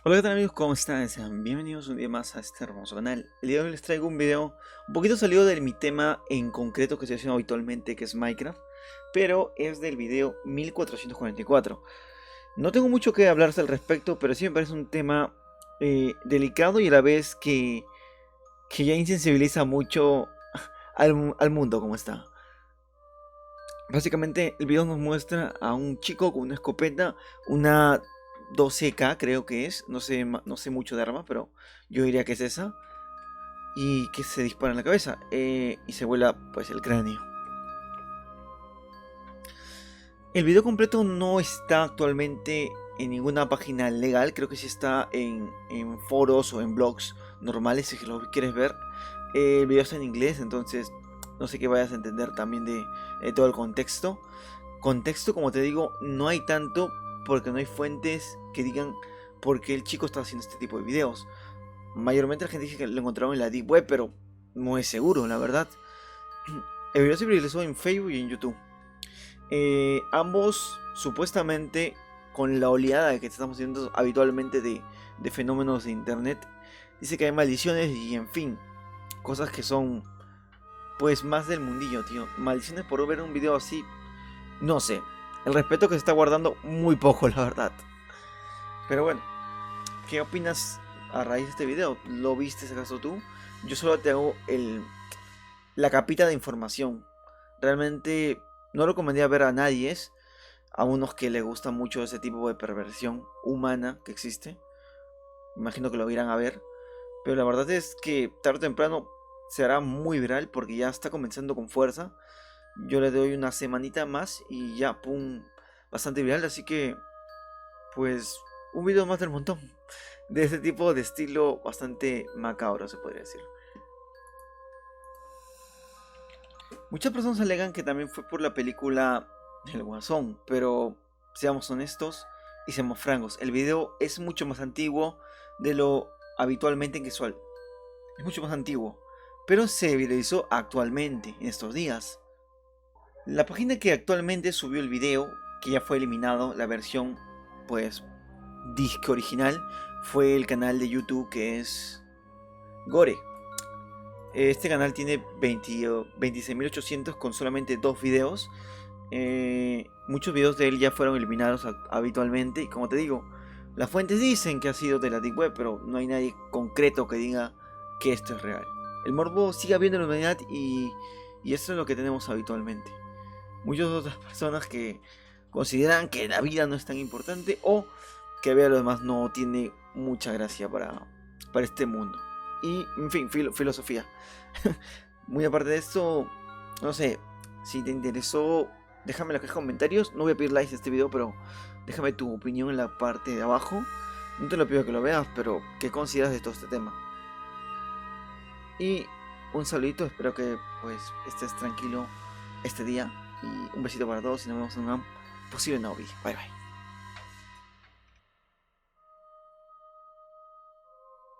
Hola, ¿qué tal amigos? ¿Cómo están? Sean bienvenidos un día más a este hermoso canal. El día de hoy les traigo un video un poquito salido de mi tema en concreto que estoy haciendo habitualmente, que es Minecraft, pero es del video 1444. No tengo mucho que hablarse al respecto, pero sí me parece un tema delicado y a la vez que ya insensibiliza mucho al mundo como está. Básicamente el video nos muestra a un chico con una escopeta, una 12K creo que es, no sé, no sé mucho de armas, pero yo diría que es esa, y que se dispara en la cabeza y se vuela pues el cráneo. El video completo no está actualmente en ninguna página legal, creo que sí está en foros o en blogs normales si lo quieres ver. El video está en inglés, entonces no sé qué vayas a entender también de todo el contexto. Contexto, como te digo, no hay tanto porque no hay fuentes que digan por qué el chico está haciendo este tipo de videos. Mayormente la gente dice que lo encontraron en la Deep Web, pero no es seguro, la verdad. El video se viralizó en Facebook y en YouTube. Ambos, supuestamente, con la oleada que estamos viendo habitualmente de fenómenos de internet, dice que hay maldiciones y, en fin, cosas que son, pues, más del mundillo, tío. Maldiciones por ver un video así, no sé. El respeto que se está guardando, muy poco, la verdad. Pero bueno, ¿qué opinas a raíz de este video? ¿Lo viste acaso tú? Yo solo te hago la capita de información. Realmente no recomendaría ver a nadie, a unos que les gusta mucho ese tipo de perversión humana que existe. Imagino que lo irán a ver. Pero la verdad es que tarde o temprano se hará muy viral porque ya está comenzando con fuerza. Yo le doy una semanita más y ya, pum, bastante viral. Así que, pues, un video más del montón. De ese tipo de estilo bastante macabro, se podría decir. Muchas personas alegan que también fue por la película El Guasón, pero seamos honestos y seamos francos, el video es mucho más antiguo de lo habitualmente casual. Es mucho más antiguo, pero se viralizó actualmente, en estos días. La página que actualmente subió el video, que ya fue eliminado, la versión, pues, disque original, fue el canal de YouTube que es Gore. Este canal tiene 26.800 con solamente dos videos. Muchos videos de él ya fueron eliminados habitualmente. Y como te digo, las fuentes dicen que ha sido de la Deep Web, pero no hay nadie concreto que diga que esto es real. El morbo sigue habiendo en la humanidad y esto es lo que tenemos habitualmente. Muchas otras personas que consideran que la vida no es tan importante o que ver a lo demás no tiene mucha gracia para este mundo. Y, en fin, filosofía. Muy aparte de esto, no sé, si te interesó, déjame en la caja de comentarios. No voy a pedir likes a este video, pero déjame tu opinión en la parte de abajo. No te lo pido que lo veas, pero ¿qué consideras de todo este tema? Y un saludito, espero que pues estés tranquilo este día. Y un besito para todos y nos vemos en un posible nuevo video. Bye bye.